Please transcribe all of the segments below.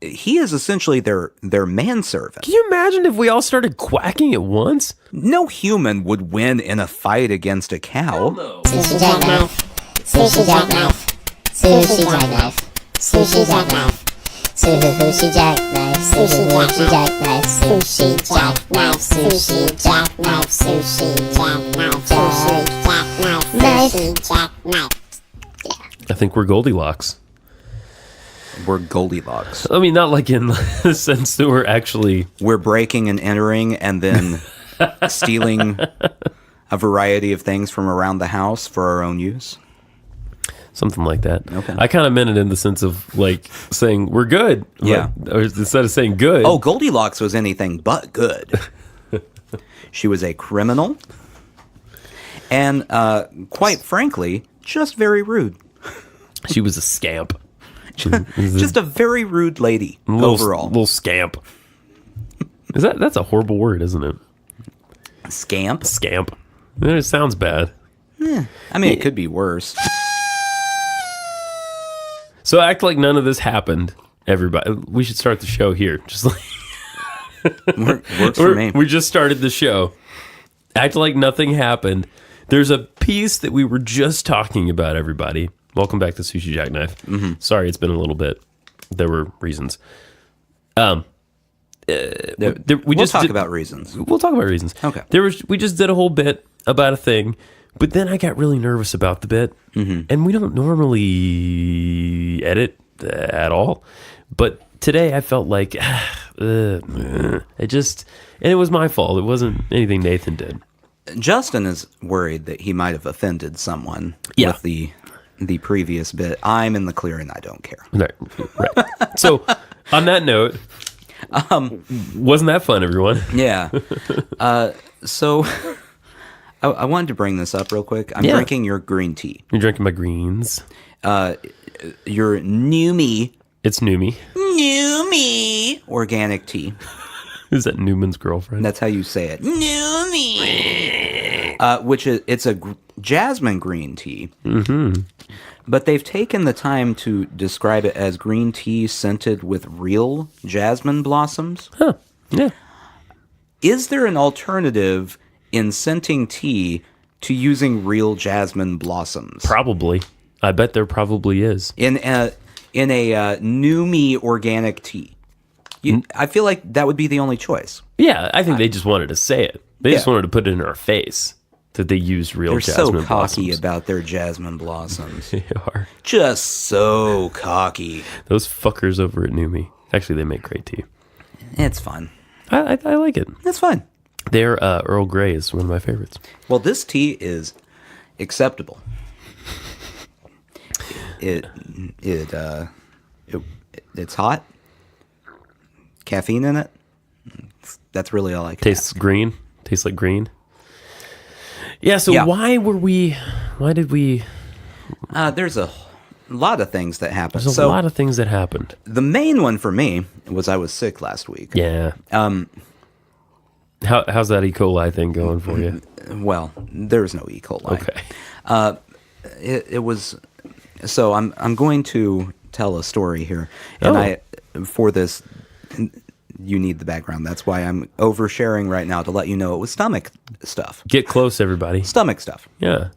He is essentially their manservant. Can you imagine if we all started quacking at once? No human would win in a fight against a cow. No. Sushi jackknife. Sushi jackknife. Sushi jackknife. Sushi jackknife. Sushi jackknife. Sushi jackknife. Sushi jackknife. Sushi jackknife. Sushi jackknife. Sushi jackknife. Sushi jackknife. I think we're Goldilocks. We're Goldilocks. I mean, not like in the sense that we're actually... We're breaking and entering and then stealing a variety of things from around the house for our own use. Something like that. Okay. I kind of meant it in the sense of like saying we're good. Yeah. Or instead of saying good. Oh, Goldilocks was anything but good. She was a criminal. And quite frankly, just very rude. She was a scamp. Just a very rude lady overall. Little scamp. That's a horrible word, isn't it? Scamp? Scamp. It sounds bad. Yeah. I mean, it could be worse. So act like none of this happened, everybody. We should start the show here. Just like Works for me. We just started the show. Act like nothing happened. There's a piece that we were just talking about, everybody. Welcome back to Sushi Jackknife. Mm-hmm. Sorry, it's been a little bit. There were reasons. We'll talk about reasons. We'll talk about reasons. Okay. We just did a whole bit about a thing, but then I got really nervous about the bit, and we don't normally edit at all. But today I felt like and it was my fault. It wasn't anything Nathan did. Justin is worried that he might have offended someone Yeah. with the previous bit. I'm in the clear and I don't care. Right. So, on that note, wasn't that fun, everyone? Yeah. So I wanted to bring this up real quick. I'm drinking your green tea. You're drinking my greens. Your Numi. It's Numi. Numi organic tea. Is that Newman's girlfriend? That's how you say it. Numi. Which is, it's a jasmine green tea. Mm-hmm. But they've taken the time to describe it as green tea scented with real jasmine blossoms. Huh. Yeah. Is there an alternative in scenting tea to using real jasmine blossoms? Probably. I bet there probably is. In a Numi organic tea. I feel like that would be the only choice. Yeah, I think they just wanted to say it. They just wanted to put it in our face that they use real jasmine They're so cocky blossoms. about their jasmine blossoms. They are. Just so cocky. Those fuckers over at Numi. Actually, they make great tea. It's fun. I like it. It's fun. Their Earl Grey is one of my favorites. Well, this tea is acceptable. It's hot. Caffeine in it. That's really all I can Tastes ask. green. Tastes like green. Yeah, so why did we... There's a lot of things that happened. There's a lot of things that happened. The main one for me was I was sick last week. Yeah. How's that E. coli thing going for you? Well, there's no E. coli. Okay. It was... So I'm going to tell a story here. And for this... You need the background. That's why I'm oversharing right now to let you know it was stomach stuff. Get close, everybody. Stomach stuff. Yeah.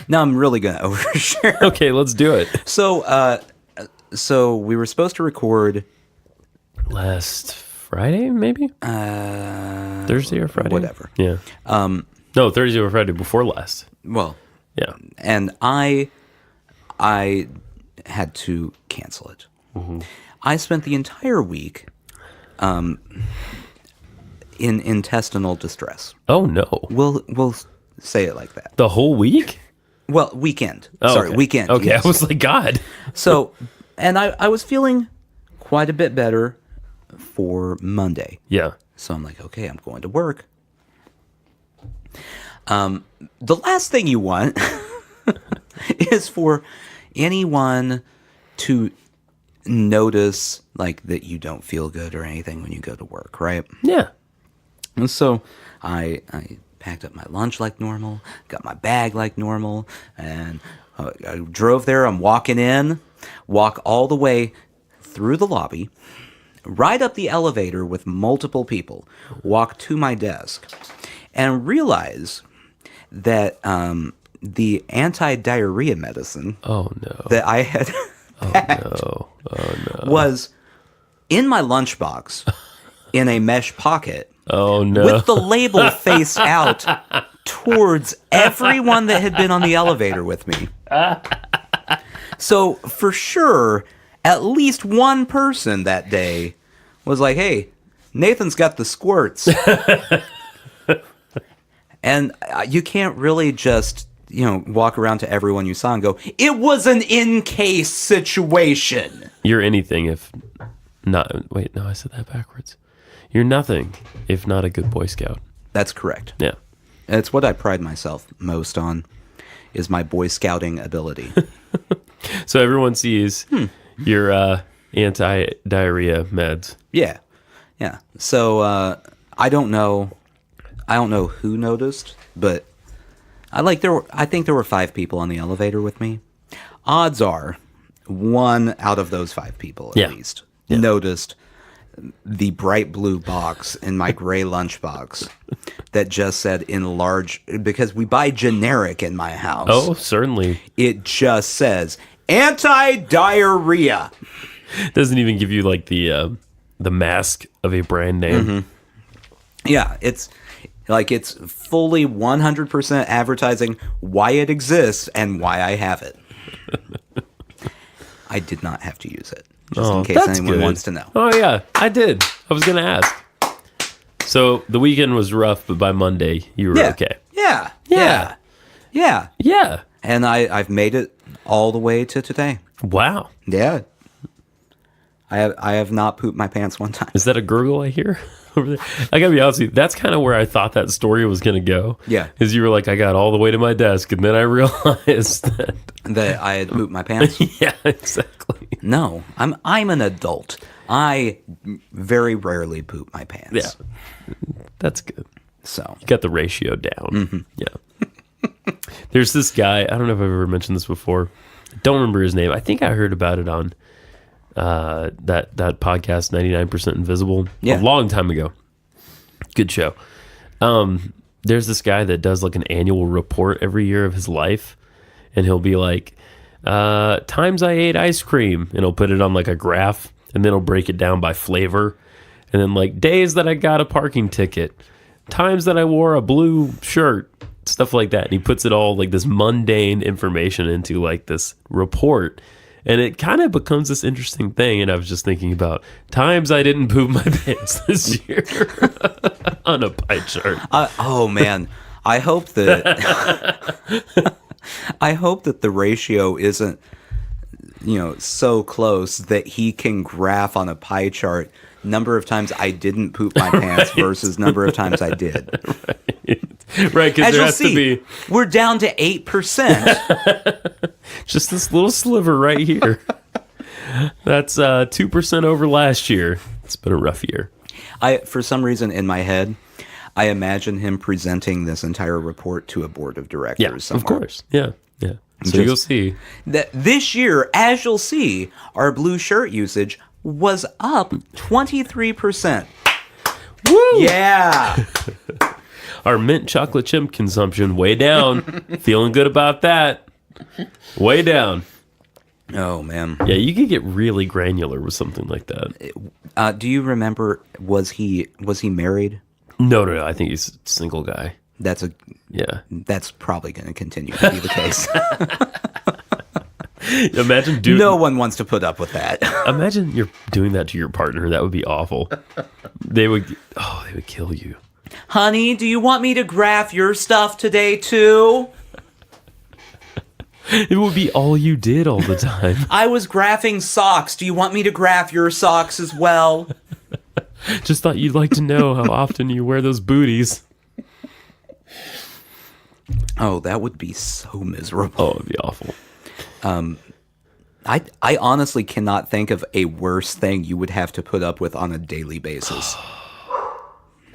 Now I'm really going to overshare. Okay, let's do it. So we were supposed to record last Friday, maybe? Thursday or Friday? Whatever. Yeah. No, Thursday or Friday before last. Well, yeah. And I had to cancel it. Mm-hmm. I spent the entire week in intestinal distress. Oh no. We'll say it like that. The whole week? Well, weekend. Oh, Sorry, okay. weekend. Okay, yes. I was like, God. So, and I was feeling quite a bit better for Monday. Yeah. So I'm like, okay, I'm going to work. The last thing you want is for anyone to notice like that you don't feel good or anything when you go to work, right? Yeah. And so I packed up my lunch like normal, got my bag like normal, and I drove there. I'm walking in, walk all the way through the lobby, ride up the elevator with multiple people, walk to my desk, and realize that the anti-diarrhea medicine that I had packed was in my lunchbox in a mesh pocket with the label faced out towards everyone that had been on the elevator with me. So for sure, at least one person that day was like, hey, Nathan's got the squirts. And you can't really just, walk around to everyone you saw and go, it was an in-case situation. You're anything if not... Wait, no, I said that backwards. You're nothing if not a good Boy Scout. That's correct. Yeah. It's what I pride myself most on, is my Boy Scouting ability. So everyone sees your anti-diarrhea meds. Yeah. Yeah. So I don't know who noticed, but I think there were 5 people on the elevator with me. Odds are 1 out of those 5 people at least noticed the bright blue box in my gray lunchbox that just said in large, because we buy generic in my house. Oh, certainly. It just says anti-diarrhea. Doesn't even give you like the mask of a brand name. Mm-hmm. Yeah, it's fully 100% advertising why it exists and why I have it. I did not have to use it, just in case anyone wants to know. Oh, yeah, I did. I was going to ask. So the weekend was rough, but by Monday, you were okay. Yeah. And I've made it all the way to today. Wow. Yeah. I have not pooped my pants one time. Is that a gurgle I hear over there? I gotta be honest with you, that's kind of where I thought that story was gonna go. Yeah. Because you were like, I got all the way to my desk, and then I realized that I had pooped my pants. Yeah, exactly. No, I'm an adult. I very rarely poop my pants. Yeah, that's good. So you got the ratio down. Yeah. There's this guy. I don't know if I've ever mentioned this before. I don't remember his name. I think I heard about it on that podcast 99% Invisible a long time ago. Good show. There's this guy that does like an annual report every year of his life, and he'll be like, times I ate ice cream, and he'll put it on like a graph, and then he'll break it down by flavor, and then like days that I got a parking ticket, times that I wore a blue shirt, stuff like that. And he puts it all like this mundane information into like this report. And it kind of becomes this interesting thing. And I was just thinking about times I didn't poop my pants this year on a pie chart. Oh man, I hope that the ratio isn't, so close that he can graph on a pie chart number of times I didn't poop my pants versus number of times I did. Right, because there has to be. We're down to 8%. Just this little sliver right here. That's 2% over last year. It's been a rough year. For some reason in my head, I imagine him presenting this entire report to a board of directors somewhere. Of course. Yeah. So you'll see. That this year, as you'll see, our blue shirt usage was up 23%. Woo! Yeah. Our mint chocolate chip consumption way down. Feeling good about that. Way down. Oh man. Yeah, you could get really granular with something like that. Do you remember? Was he married? No. I think he's a single guy. That's probably going to continue to be the case. Imagine no one wants to put up with that. Imagine you're doing that to your partner. That would be awful. They would kill you. Honey, do you want me to graph your stuff today too? It would be all you did all the time. I was graphing socks. Do you want me to graph your socks as well? Just thought you'd like to know how often you wear those booties. Oh, that would be so miserable. Oh, it'd be awful. I honestly cannot think of a worse thing you would have to put up with on a daily basis.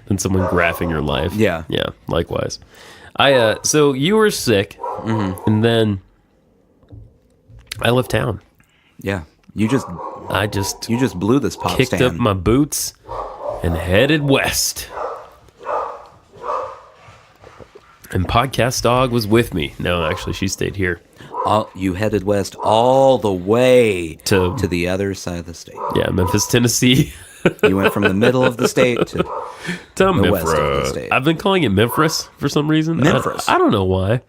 Than someone graphing your life. Yeah. Yeah, likewise. So you were sick, and then I left town. Yeah. I just You just blew this pop kicked stand. up my boots and headed west. And Podcast Dog was with me. No, actually, she stayed here. You headed west all the way To- to the other side of the state. Yeah, Memphis, Tennessee. You went from the middle of the state to To the west of the Memphis. state. I've been calling it Memphis for some reason. Memphis. I don't know why.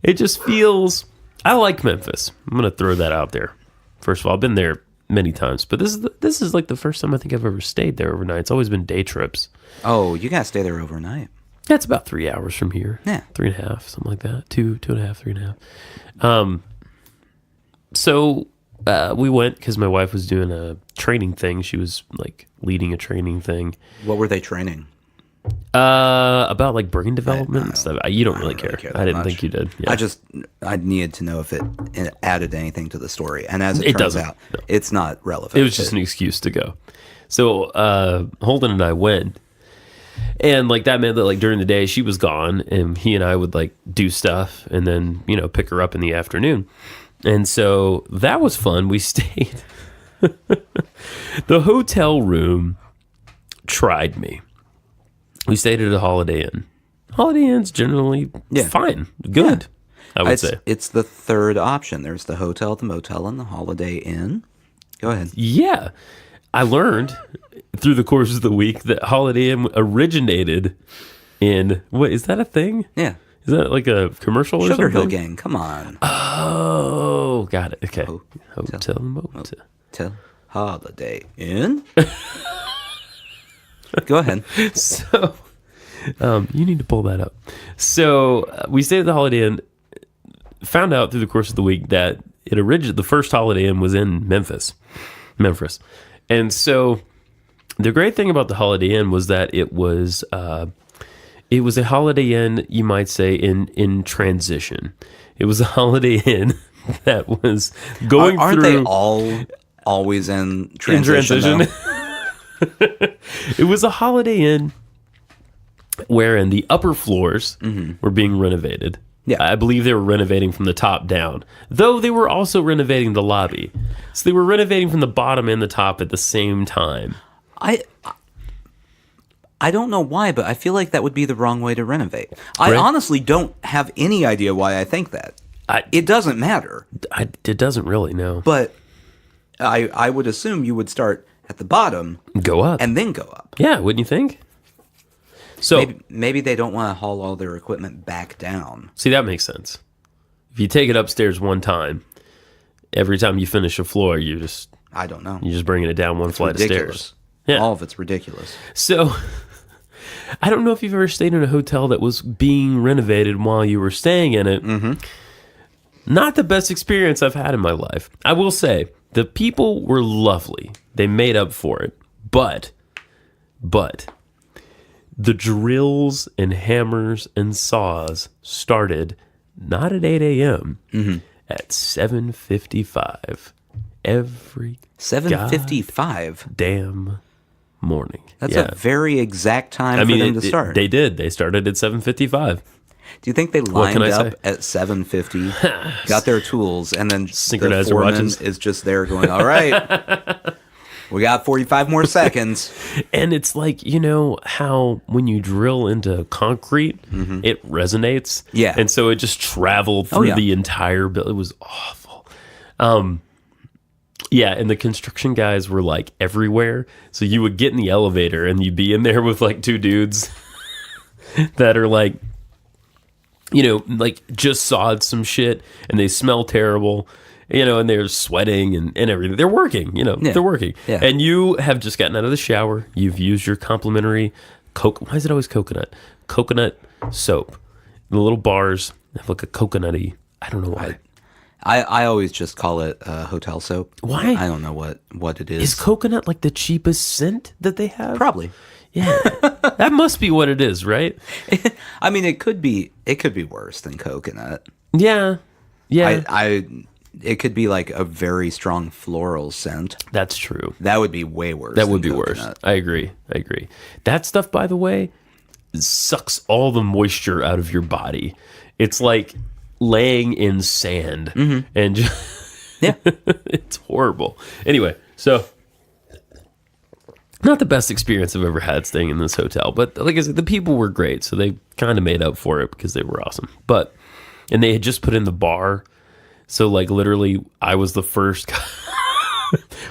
It just feels... I like Memphis. I'm going to throw that out there. First of all, I've been there many times, but this is like the first time I think I've ever stayed there overnight. It's always been day trips. Oh, you gotta stay there overnight. That's about 3 hours from here. Yeah. 3.5, something like that. 2.5, 3.5. So we went because my wife was doing a training thing. She was like leading a training thing. What were they training? About like brain development and stuff. You don't really care. that I didn't much. think you did. Yeah. I needed to know if it added anything to the story. And as it It turns doesn't, out, no. it's not relevant. It was just an excuse to go. So Holden and I went. And like that meant that like during the day she was gone and he and I would like do stuff and then, pick her up in the afternoon. And so that was fun. We stayed. The hotel room tried me. We stayed at a Holiday Inn. Holiday Inn's generally fine, good, I would say. It's the third option. There's the hotel, the motel, and the Holiday Inn. Go ahead. Yeah. I learned through the course of the week that Holiday Inn originated in, what, is that a thing? Yeah. Is that like a commercial or Sugar something? Hill Gang, come on. Oh, got it. Okay. Hotel motel. Hotel, Holiday Inn. Go ahead. So, you need to pull that up. So, we stayed at the Holiday Inn, found out through the course of the week that the first Holiday Inn was in Memphis. And so, the great thing about the Holiday Inn was that it was a Holiday Inn, you might say, in transition. It was a Holiday Inn that was going Aren't through... they all always in transition? though? It was a Holiday Inn wherein the upper floors were being renovated. Yeah. I believe they were renovating from the top down, though they were also renovating the lobby. So they were renovating from the bottom and the top at the same time. I don't know why, but I feel like that would be the wrong way to renovate. I Right. honestly don't have any idea why I think that. It doesn't matter. It doesn't really, no. But I would assume you would start at the bottom Go up. and then go up. Yeah, wouldn't you think? So, Maybe they don't want to haul all their equipment back down. see, that makes sense. If you take it upstairs one time, every time you finish a floor, you're just I don't know. bringing it down one flight of Ridiculous. stairs. Yeah. All of it's ridiculous. So, I don't know if you've ever stayed in a hotel that was being renovated while you were staying in it. Mm-hmm. Not the best experience I've had in my life. I will say, the people were lovely. They made up for it. But, the drills and hammers and saws started not at 8 a.m., at 7:55 every 7:55. damn morning. That's Yeah. a very exact time for them to start. They did. They started at 7:55. Do you think they can lined I up say? at 7:50, got their tools, and then Synchronized the their foreman watches? is just there going, all right, we got 45 more seconds. And it's like, how when you drill into concrete, it resonates. Yeah. And so it just traveled through yeah. the entire building. It was awful. Yeah, and the construction guys were like everywhere. So you would get in the elevator and you'd be in there with like two dudes that are like, like just sawed some shit and they smell terrible, and they're sweating and everything. They're working, they're working. Yeah. And you have just gotten out of the shower. You've used your complimentary why is it always coconut? Coconut soap. The little bars have like a coconutty, I don't know why. I always just call it hotel soap. Why? I don't know what it is. Is coconut like the cheapest scent that they have? Probably. Yeah. That must be what it is, right? I mean, it could be worse than coconut. Yeah. Yeah. It could be like a very strong floral scent. That's true. That would be way worse. That than would be coconut. worse. I agree. That stuff, by the way, sucks all the moisture out of your body. It's like laying in sand and Yeah. It's horrible. Anyway, so not the best experience I've ever had staying in this hotel, but like I said, the people were great, so they kind of made up for it because they were awesome. And they had just put in the bar, so like literally, I was the first.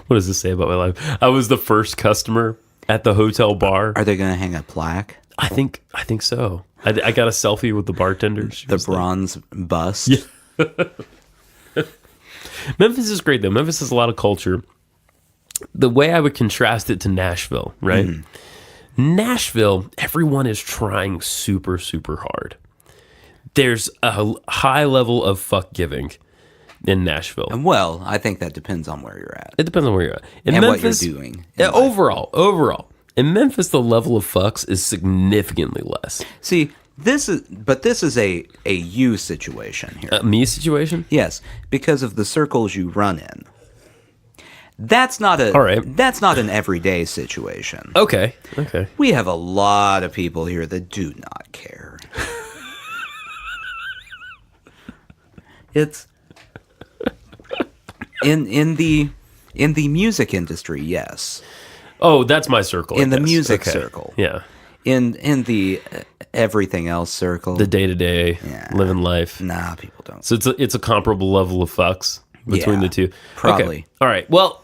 What does this say about my life? I was the first customer at the hotel bar. Are they going to hang a plaque? I think so. I got a selfie with the bartender. The bronze bust. Yeah. Memphis is great though. Memphis has a lot of culture. The way I would contrast it to Nashville, right? Nashville, everyone is trying super, super hard. There's a high level of fuck giving in Nashville. Well, I think that depends on where you're at. It depends on where you're at. In and Memphis, what you're doing. Yeah, overall. In Memphis, the level of fucks is significantly less. See, this is a you situation here. Me situation? Yes, because of the circles you run in. That's not All right. That's not an everyday situation. Okay. We have a lot of people here that do not care. It's in the music industry, yes. Oh, that's my circle. In the music circle. Yeah. In the everything else circle. The day-to-day, living life. Nah, people don't. So it's a comparable level of fucks between the two. Probably. Okay. All right. Well,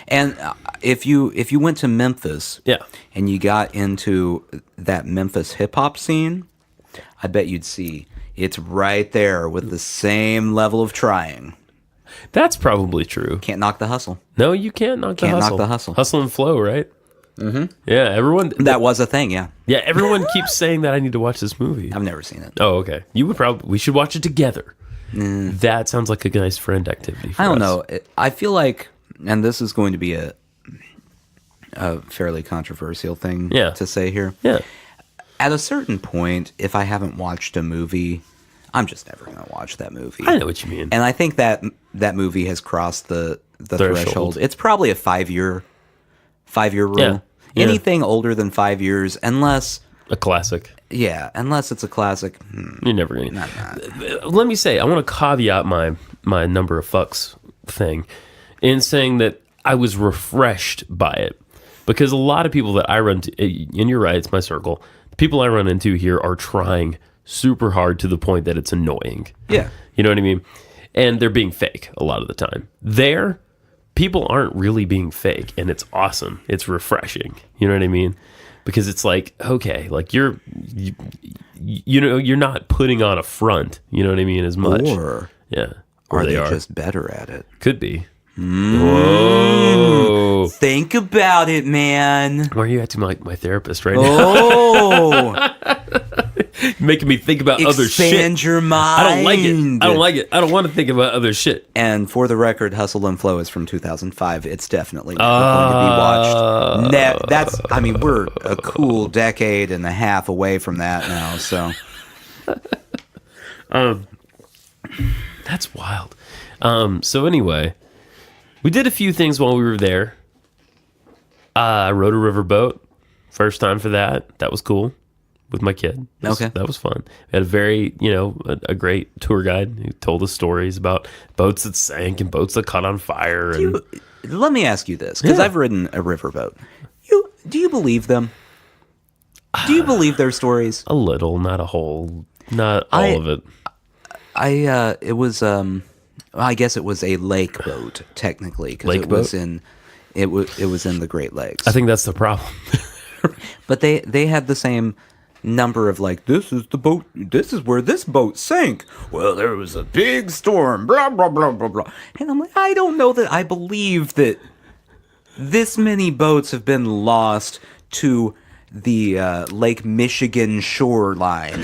and if you went to Memphis, yeah, and you got into that Memphis hip hop scene, I bet you'd see it's right there with the same level of trying. that's probably true. Can't knock the hustle. No, you can't knock the hustle. Knock the hustle. Hustle and flow, right? Mm-hmm. Yeah, everyone. That was a thing, yeah. Yeah, everyone keeps saying that I need to watch this movie. I've never seen it. Oh, okay. We should watch it together. That sounds like a nice friend activity for I don't us. know. I feel like, and this is going to be a fairly controversial thing to say here. Yeah. At a certain point, if I haven't watched a movie, I'm just never going to watch that movie. I know what you mean. And I think that movie has crossed the threshold. It's probably a 5-year rule. Yeah. Anything older than 5 years, unless A classic. unless it's a classic. You're never going to. Let me say, I want to caveat my number of fucks thing in saying that I was refreshed by it. Because a lot of people that I run to, and you're right, it's my circle, the people I run into here are trying super hard to the point that it's annoying. Yeah. You know what I mean? And they're being fake a lot of the time. There, people aren't really being fake, and it's awesome. It's refreshing. You know what I mean? Because it's like, okay, like you know, you're not putting on a front. You know what I mean? As much. Or Or they just better at it? Could be. Whoa. Think about it, man. Why are you acting like my therapist right now? Oh. Making me think about other shit. Expand your mind. I don't like it. I don't want to think about other shit. And for the record, Hustle and Flow is from 2005. It's definitely never going to be watched. We're a cool decade and a half away from that now. So, That's wild. So anyway, we did a few things while we were there. I rode a riverboat. First time for that. That was cool. With my kid. That was fun. We had a very, a great tour guide who told us stories about boats that sank and boats that caught on fire. Let me ask you this, because I've ridden a riverboat. Do you believe them? Do you believe their stories? A little, not a whole, not all of it. It was I guess it was a lake boat technically, because it was in the Great Lakes. I think that's the problem. But they had the same number of like, this is the boat, this is where this boat sank. Well, there was a big storm, blah blah blah blah blah. And I'm like, I don't know that I believe that this many boats have been lost to the Lake Michigan shoreline.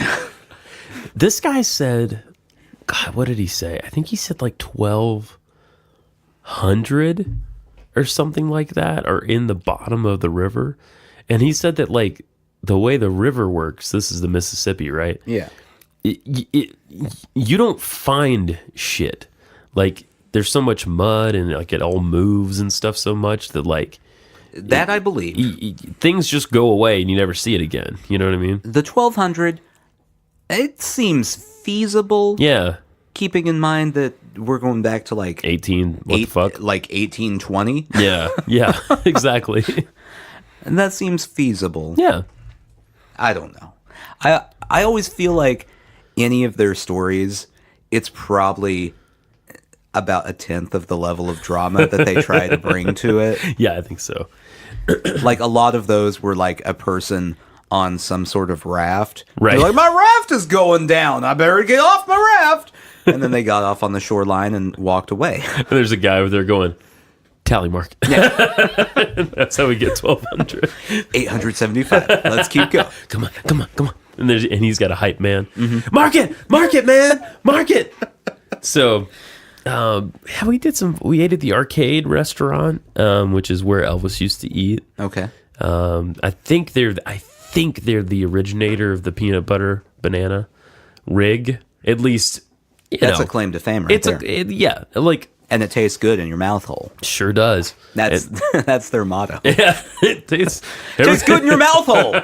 This guy said, God, what did he say? I think he said like 1,200 or something like that are in the bottom of the river. And he said that like the way the river works, this is the Mississippi, right? Yeah. You don't find shit. Like there's so much mud and like it all moves and stuff so much that like that I believe. Things just go away and you never see it again. You know what I mean? The 1,200, it seems feasible. Yeah. keeping in mind that we're going back to like 18. What the fuck? like 1820. Yeah. Yeah. Exactly. And that seems feasible. Yeah. I don't know. I always feel like any of their stories, it's probably about a tenth of the level of drama that they try to bring to it. Yeah, I think so. Like a lot of those were like a person on some sort of raft. Right. They're like, my raft is going down. I better get off my raft. And then they got off on the shoreline and walked away. And there's a guy over there going, tally mark. Yeah. That's how we get 1,200. 875. Let's keep going. Come on. And he's got a hype man. Mm-hmm. Mark it, man. Mark it. So, we ate at the arcade restaurant, which is where Elvis used to eat. Okay. I think they're the originator of the peanut butter banana rig. At least, that's a claim to fame right there. And it tastes good in your mouth hole. Sure does. That's their motto. Yeah, it tastes good in your mouth hole.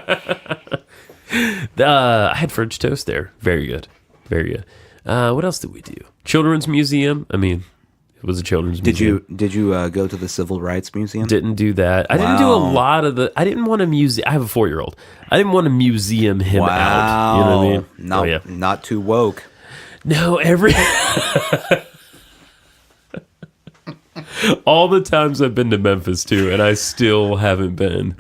I had French toast there. Very good. Very good. What else did we do? Children's Museum. I mean, it was a children's museum. Did you go to the Civil Rights Museum? Didn't do that. I didn't do a lot of the. I didn't want to museum. I have a 4-year-old. I didn't want to museum him out. You know what I mean? No, not too woke. No, all the times I've been to Memphis too, and I still haven't been.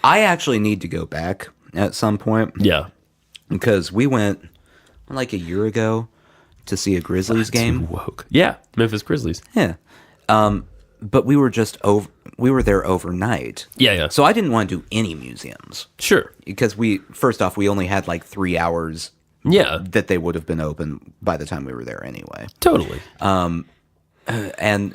I actually need to go back at some point. Yeah, because we went like a year ago to see a Grizzlies game. Woke. Yeah, Memphis Grizzlies. Yeah, but we were there overnight. Yeah. So I didn't want to do any museums. Sure, because we only had like 3 hours. Yeah, that they would have been open by the time we were there anyway. Totally. And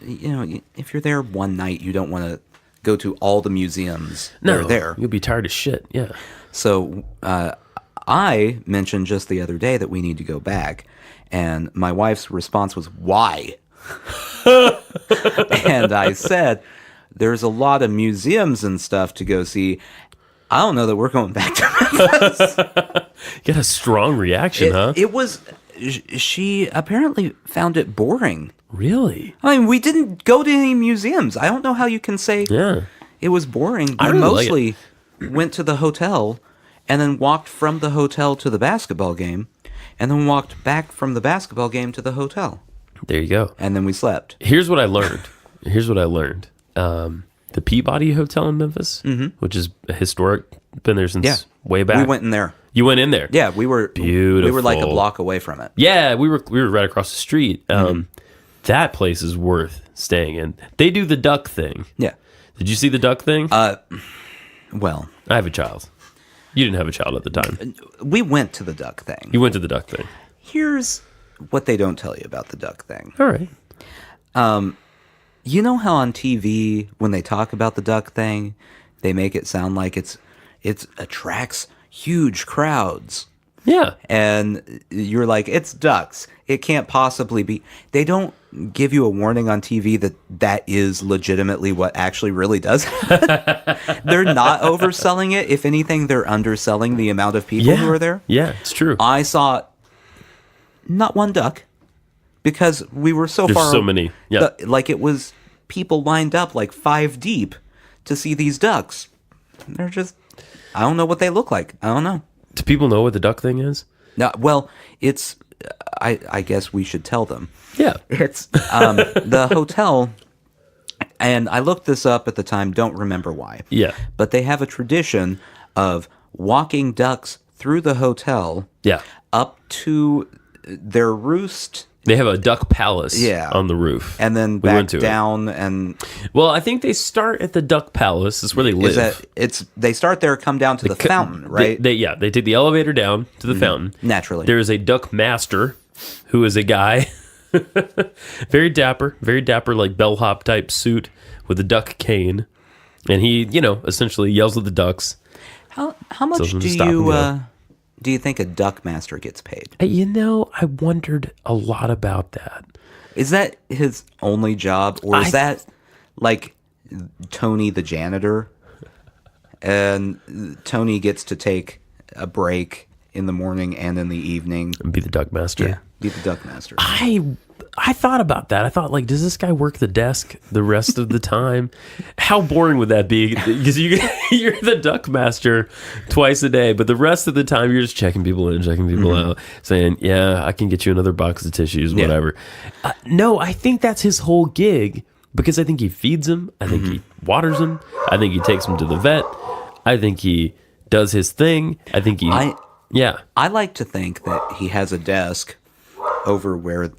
if you're there one night, you don't want to go to all the museums that are there. You'll be tired of shit. Yeah. So I mentioned just the other day that we need to go back, and my wife's response was, "Why?" And I said, "There's a lot of museums and stuff to go see. I don't know that we're going back to Memphis." You got a strong reaction, huh? It was. She apparently found it boring. Really? I mean, we didn't go to any museums. I don't know how you can say it was boring. We mostly went to the hotel and then walked from the hotel to the basketball game and then walked back from the basketball game to the hotel. There you go. And then we slept. Here's what I learned. The Peabody Hotel in Memphis, which is a historic, been there since way back. We went in there. You went in there? Yeah, we were beautiful. We were like a block away from it. Yeah, we were right across the street. That place is worth staying in. They do the duck thing. Yeah. Did you see the duck thing? Well, I have a child. You didn't have a child at the time. We went to the duck thing. You went to the duck thing. Here's what they don't tell you about the duck thing. All right. You know how on TV, when they talk about the duck thing, they make it sound like it attracts huge crowds. Yeah. And you're like, it's ducks. It can't possibly be. They don't give you a warning on TV that is legitimately what actually really does happen. They're not overselling it. If anything, they're underselling the amount of people who are there. Yeah, it's true. I saw not one duck because we were so There's far. so many. Yeah. Like it was people lined up like 5 deep to see these ducks. They're just, I don't know what they look like. I don't know. Do people know what the duck thing is? No, well, it's, I guess we should tell them. Yeah. It's the hotel, and I looked this up at the time, don't remember why. Yeah. But they have a tradition of walking ducks through the hotel up to their roost. They have a duck palace on the roof. And then back down and... Well, I think they start at the duck palace. That's where they live. They start there, come down to the fountain, right? They take the elevator down to the fountain. Naturally. There is a duck master who is a guy, very dapper, like bellhop type suit with a duck cane. And he, essentially yells at the ducks. How much do you think a duck master gets paid? I wondered a lot about that. Is that his only job, or is that like Tony the janitor? And Tony gets to take a break in the morning and in the evening. And be the duck master. Yeah. Be the duck master. I thought about that. I thought, like, does this guy work the desk the rest of the time? How boring would that be? Because you're the duck master twice a day, but the rest of the time you're just checking people in, checking people out, saying, yeah, I can get you another box of tissues, whatever. No, I think that's his whole gig, because I think he feeds them. I think he waters them. I think he takes them to the vet. I think he does his thing. I think he... I like to think that he has a desk over where...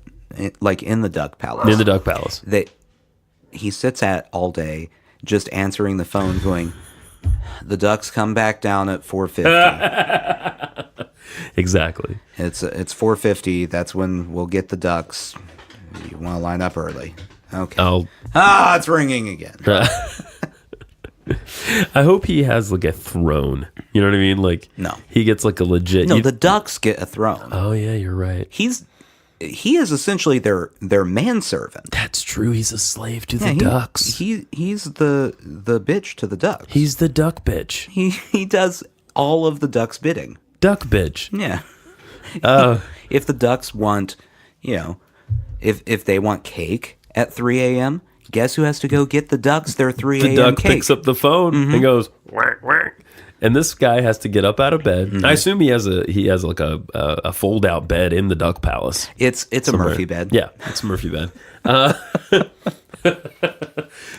like in the duck palace. In the duck palace. That he sits at all day, just answering the phone, going, "The ducks come back down at 4:50." Exactly. It's 4:50. That's when we'll get the ducks. You want to line up early? Okay. It's ringing again. I hope he has like a throne. You know what I mean? Like, no, he gets like a legit. No, the ducks get a throne. Oh yeah, you're right. He is essentially their manservant. That's true. He's a slave to the ducks. He's the bitch to the ducks. He's the duck bitch. He does all of the ducks' bidding. Duck bitch. Yeah. If the ducks want, if they want cake at 3 a.m., guess who has to go get the ducks their 3 a.m. cake? The duck picks up the phone and goes whack whack. And this guy has to get up out of bed. I assume he has like a fold out bed in the duck palace. It's a Murphy bed. Yeah, it's a Murphy bed.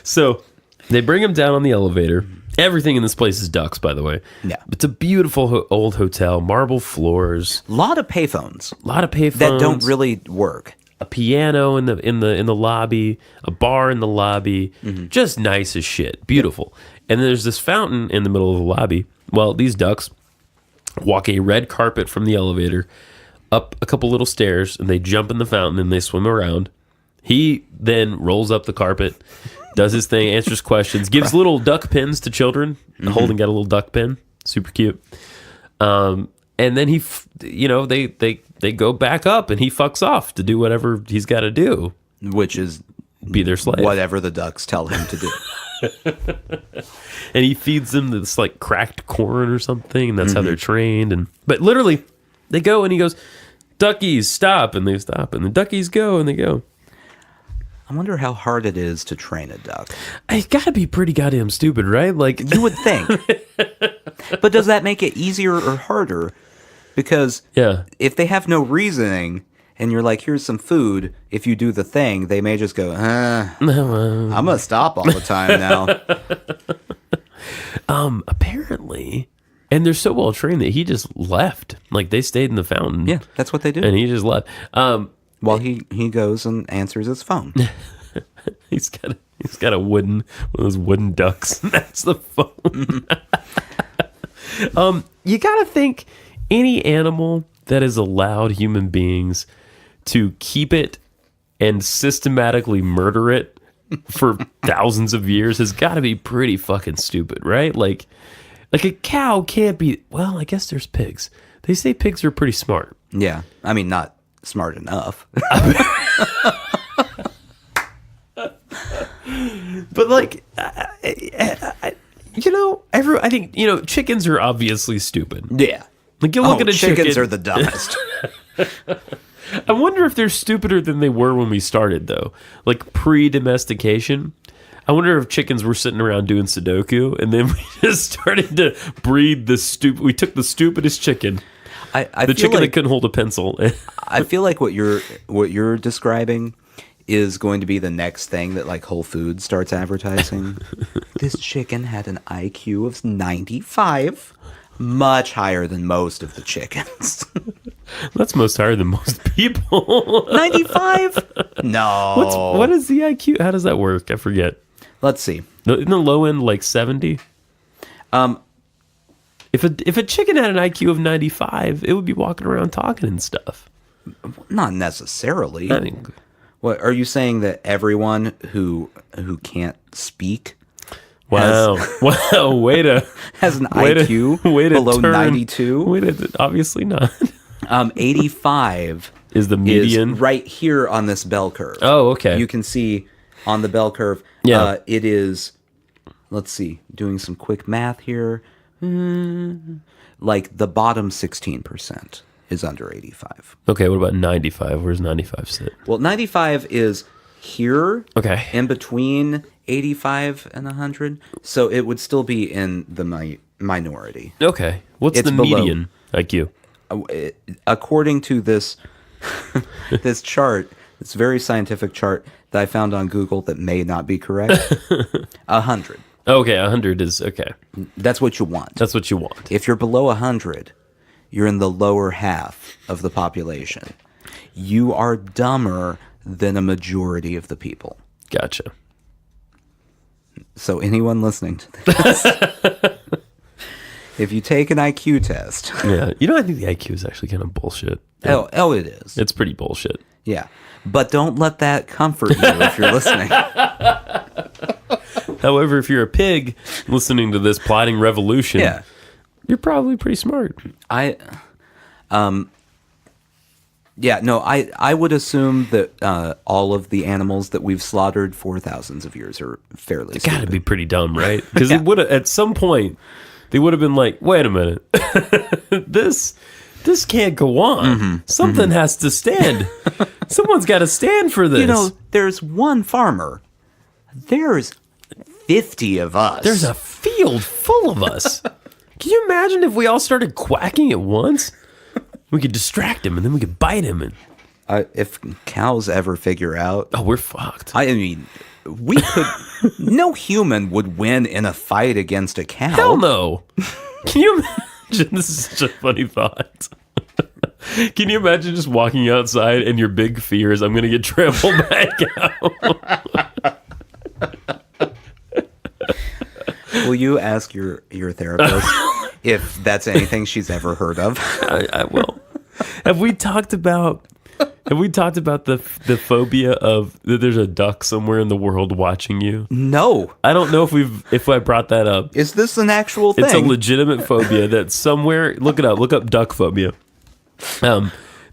So they bring him down on the elevator. Everything in this place is ducks, by the way. Yeah, it's a beautiful old hotel, marble floors, a lot of payphones that don't really work. A piano in the lobby, a bar in the lobby, just nice as shit, beautiful. And there's this fountain in the middle of the lobby. Well, these ducks walk a red carpet from the elevator up a couple little stairs, and they jump in the fountain and they swim around. He then rolls up the carpet, does his thing, answers questions, gives little duck pins to children. Holden got a little duck pin, super cute. And then they go back up, and he fucks off to do whatever he's got to do, which is be their slave, whatever the ducks tell him to do. And he feeds them this like cracked corn or something, and that's how they're trained. But literally, they go and he goes, "Duckies, stop!" And they stop, and the duckies go and they go. I wonder how hard it is to train a duck. It's got to be pretty goddamn stupid, right? Like, you would think. But does that make it easier or harder? Because if they have no reasoning, and you're like, here's some food, if you do the thing, they may just go, I'm going to stop all the time now. Apparently, and they're so well trained that he just left. Like, they stayed in the fountain. Yeah, that's what they do. And he just left. While he goes and answers his phone. He's got a one of those wooden ducks. That's the phone. You got to think any animal that has allowed human beings to keep it and systematically murder it for thousands of years has got to be pretty fucking stupid, right? Like a cow can't be. Well, I guess there's pigs. They say pigs are pretty smart. Yeah, I mean, not smart enough. But like, I think chickens are obviously stupid. Yeah, like you look at a chicken. Chickens are the dumbest. I wonder if they're stupider than they were when we started, though. Like pre-domestication. I wonder if chickens were sitting around doing Sudoku, and then we just started to breed the stupid. We took the stupidest chicken. The chicken that couldn't hold a pencil. I feel like what you're describing is going to be the next thing that like Whole Foods starts advertising. This chicken had an IQ of 95, much higher than most of the chickens. That's most higher than most people. 95? No. What is the IQ? How does that work? I forget. Let's see. In the low end, like 70? If a chicken had an IQ of 95, it would be walking around talking and stuff. Not necessarily. I think. What are you saying, that everyone who can't speak? Wow! Wow! Has an IQ below 92? Obviously not. 85 is the median, is right here on this bell curve. Oh, okay. You can see on the bell curve. Yeah. It is. Let's see. Doing some quick math here. Like the bottom 16% is under 85. Okay, what about 95? Where's 95 sit? Well, 95 is here, Okay. in between 85 and 100. So it would still be in the minority. Okay. What's It's the below. median IQ? According to this this chart, this very scientific chart that I found on Google that may not be correct, 100. Okay, 100 is okay. That's what you want. That's what you want. If you're below 100, you're in the lower half of the population. You are dumber than a majority of the people. Gotcha. So anyone listening to this, if you take an IQ test, Yeah. I think the IQ is actually kind of bullshit. oh, it is. It's pretty bullshit. Yeah. But don't let that comfort you if you're listening. However, if you're a pig listening to this plotting revolution, Yeah. you're probably pretty smart. I would assume that all of the animals that we've slaughtered for thousands of years are fairly Got to stupid. be pretty dumb, right? Because it would have at some point they would have been like, "Wait a minute, this can't go on. Something has to stand. Someone's got to stand for this." You know, there's one farmer. There's 50 of us. There's a field full of us. Can you imagine if we all started quacking at once? We could distract him, and then we could bite him, and if cows ever figure out, we're fucked. I mean, we could. No human would win in a fight against a cow. Hell no. Can you imagine? This is such a funny thought. Can you imagine just walking outside and your big fear is I'm going to get trampled by a cow? Will you ask your therapist if that's anything she's ever heard of? I will. Have we talked about the phobia of that there's a duck somewhere in the world watching you? No. I don't know if I brought that up. Is this an actual thing? It's a legitimate phobia that somewhere, look it up, look up duck phobia.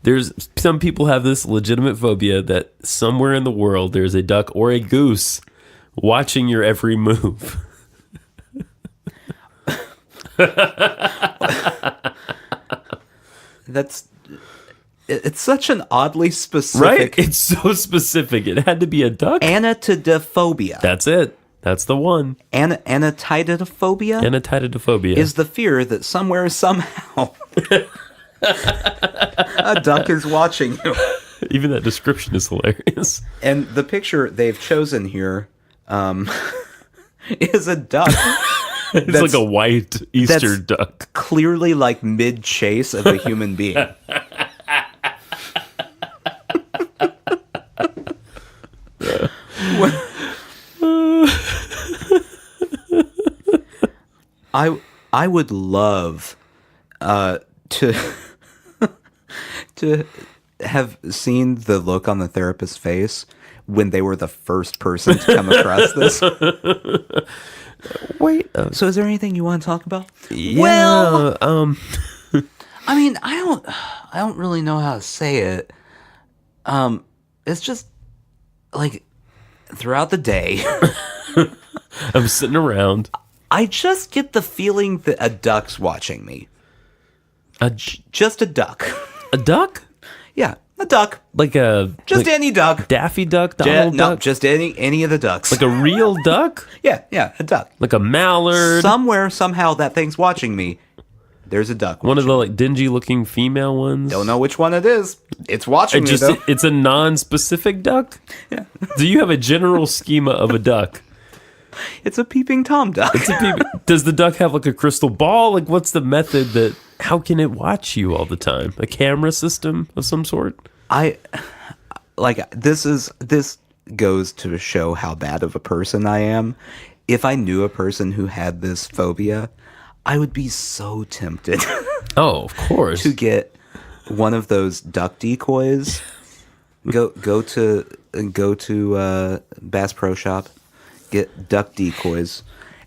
There's some people have this legitimate phobia that somewhere in the world there's a duck or a goose watching your every move. It's such an oddly specific, Right? It's so specific. It had to be a duck. Anatidophobia. That's it. That's the one. Anatidophobia Anatidophobia. is the fear that somewhere, somehow, a duck is watching you. Even that description is hilarious. And the picture they've chosen here is a duck. It's like a white Easter duck. Clearly like mid-chase of a human being. I would love to to have seen the look on the therapist's face when they were the first person to come across this. Wait. So is there anything you want to talk about? Yeah. Well, I mean, I don't really know how to say it. It's just like throughout the day, I'm sitting around. I just get the feeling that a duck's watching me. Just a duck. A duck? Yeah, a duck. Like a Any duck. Daffy Duck, Donald No, Duck? just any of the ducks. Like a real duck? yeah, a duck. Like a mallard? Somewhere, somehow, that thing's watching me. There's a duck. One of the like dingy looking female ones? Don't know which one it is. It's watching me, though. It's a non-specific duck? Yeah. Do you have a general schema of a duck? It's a peeping Tom duck. Does the duck have like a crystal ball? Like what's the method that, how can it watch you all the time? A camera system of some sort? This goes to show how bad of a person I am. If I knew a person who had this phobia, I would be so tempted Oh, of course. to get one of those duck decoys. Go to Bass Pro Shop, get duck decoys,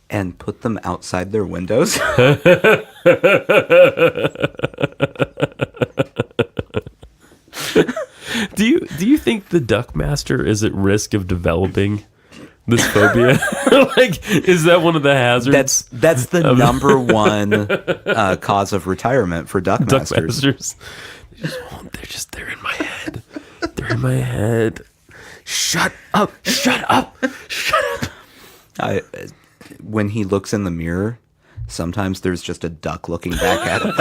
and put them outside their windows. Do you think the duck master is at risk of developing this phobia? Like, is that one of the hazards? That's the number one cause of retirement for duck masters. They're in my head. They're in my head. Shut up. Shut up. Shut up. When he looks in the mirror, sometimes there's just a duck looking back at him.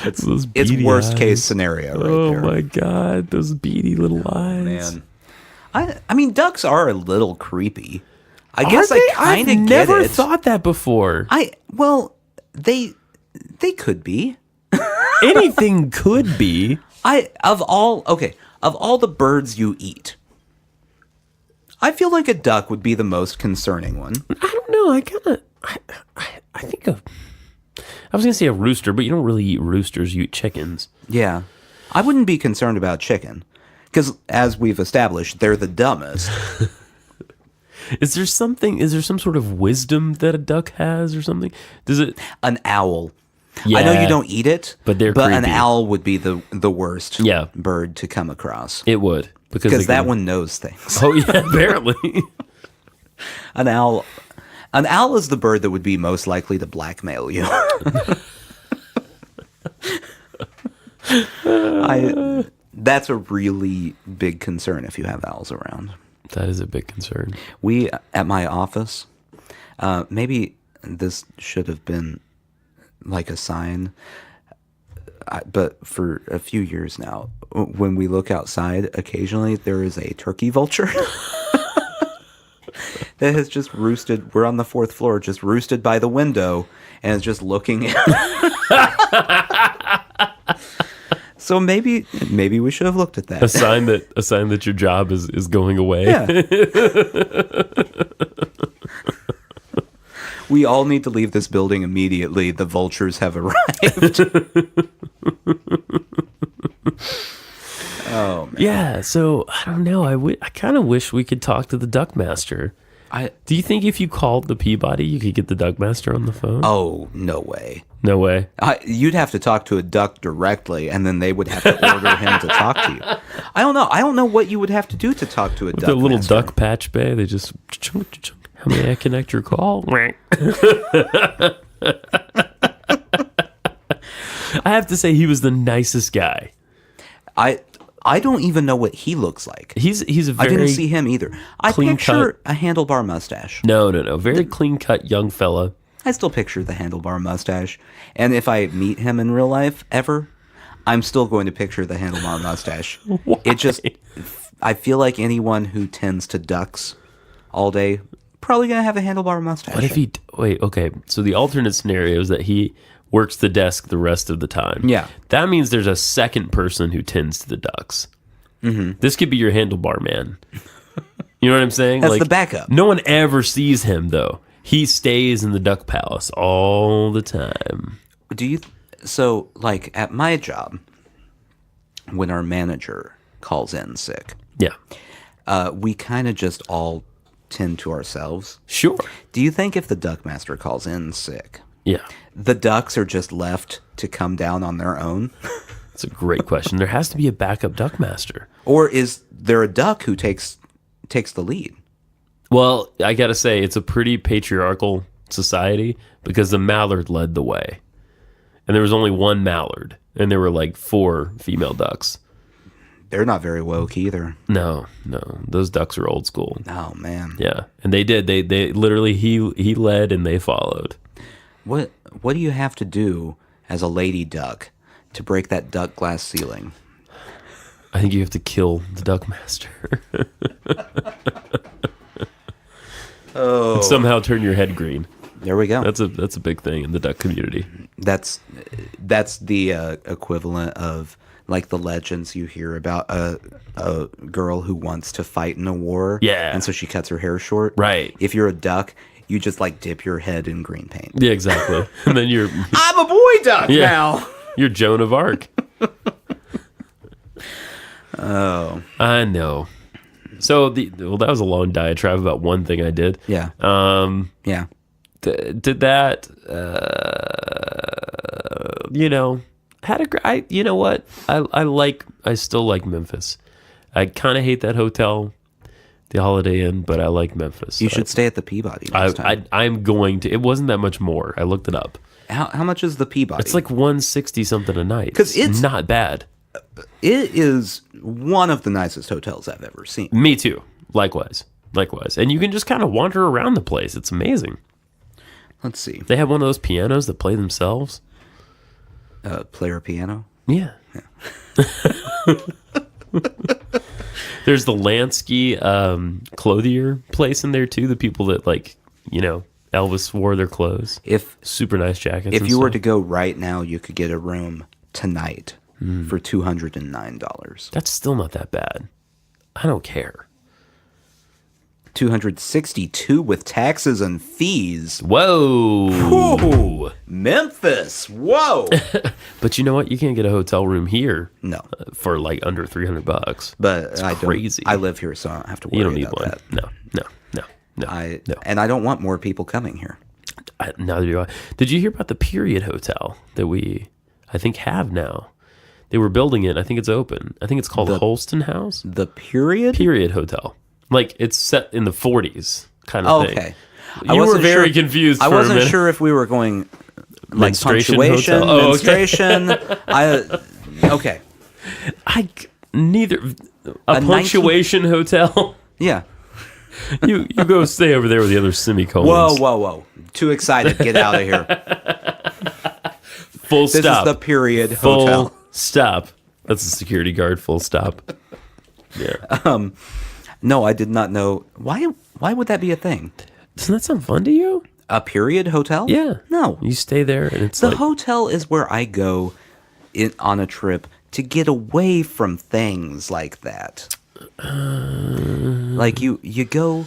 It's worst case scenario right there. Oh my God, those beady little eyes. Man. I mean, ducks are a little creepy. I guess I kind of get it. I've never thought that before. Well, they could be. Anything could be. Of all the birds you eat, I feel like a duck would be the most concerning one. I don't know. I think I was going to say a rooster, but you don't really eat roosters. You eat chickens. Yeah. I wouldn't be concerned about chicken because, as we've established, they're the dumbest. Is there some sort of wisdom that a duck has or something? Does it? An owl. Yeah, I know you don't eat it, but an creepy. owl would be the worst bird to come across. It would. Because that one knows things. Oh, yeah, apparently. An owl is the bird that would be most likely to blackmail you. That's a really big concern if you have owls around. That is a big concern. We, at my office, maybe this should have been like a sign, but for a few years now, when we look outside, occasionally there is a turkey vulture that has just roosted. We're on the 4th floor, just roosted by the window, and is just looking in. So maybe we should have looked at that. A sign that your job is going away. Yeah. We all need to leave this building immediately. The vultures have arrived. Oh, man. Yeah, so I don't know. I kind of wish we could talk to the duck master. Do you think if you called the Peabody, you could get the duck master on the phone? Oh, no way. No way. You'd have to talk to a duck directly, and then they would have to order him to talk to you. I don't know. I don't know what you would have to do to talk to a duck The little master. duck patch bay, they just... How may I connect your call? I have to say, he was the nicest guy. I don't even know what he looks like. He's a very... I didn't see him either. I picture cut. a handlebar mustache. No. Very clean-cut young fella. I still picture the handlebar mustache. And if I meet him in real life ever, I'm still going to picture the handlebar mustache. Why? I feel like anyone who tends to ducks all day probably going to have a handlebar mustache. What if he... Wait, okay. So the alternate scenario is that he works the desk the rest of the time. Yeah. That means there's a second person who tends to the ducks. Mm-hmm. This could be your handlebar man. You know what I'm saying? That's the backup. No one ever sees him, though. He stays in the duck palace all the time. So, like, at my job, when our manager calls in sick, we kind of just all tend to ourselves. Sure. Do you think if the duck master calls in sick, the ducks are just left to come down on their own? That's a great question. There has to be a backup duck master. Or is there a duck who takes the lead? Well, I got to say, it's a pretty patriarchal society because the mallard led the way. And there was only one mallard, and there were like 4 female ducks. They're not very woke either. No. Those ducks are old school. Oh, man. Yeah. And they did. They literally, he led and they followed. What do you have to do as a lady duck to break that duck glass ceiling? I think you have to kill the duck master. Oh. And somehow turn your head green. There we go. That's a big thing in the duck community. That's the equivalent of like the legends you hear about a girl who wants to fight in a war. Yeah. And so she cuts her hair short. Right. If you're a duck, you just like dip your head in green paint. Yeah, exactly. And then you're I'm a boy duck now. You're Joan of Arc. Oh. I know. So that was a long diatribe about one thing I did. Yeah. Yeah. Did that, had a you know what? I still like Memphis. I kind of hate that hotel. the Holiday Inn, but I like Memphis. You should stay at the Peabody next time. I'm going to. It wasn't that much more. I looked it up. How much is the Peabody? It's like 160 something a night. 'Cause it's not bad. It is one of the nicest hotels I've ever seen. Me too. Likewise. And you can just kind of wander around the place. It's amazing. Let's see. They have one of those pianos that play themselves. Player piano? Yeah. There's the Lansky clothier place in there too. The people that Elvis wore their clothes. If super nice jackets. If you were to go right now, you could get a room tonight for $209. That's still not that bad. I don't care. $262 with taxes and fees. Whoa. Whoa. Memphis. Whoa. But you know what? You can't get a hotel room here. No. For like under $300. But it's crazy. I live here, so I don't have to worry about that. You don't need one. No. And I don't want more people coming here. Neither do I. Did you hear about the Period Hotel that I think have now? They were building it. I think it's open. I think it's called Holston House. The Period Hotel. Like it's set in the 40s kind of thing. Okay. You were very confused. I wasn't sure if we were going like punctuation, menstruation. Okay. Neither a punctuation hotel. Yeah. You go stay over there with the other semicolons. Whoa. Too excited. Get out of here. Full stop. This is the Period Hotel. Full stop. That's a security guard. Full stop. Yeah. No, I did not know. Why would that be a thing? Doesn't that sound fun to you? A Period Hotel? Yeah. No. You stay there and it's the hotel is where I go on a trip to get away from things like that. Like you go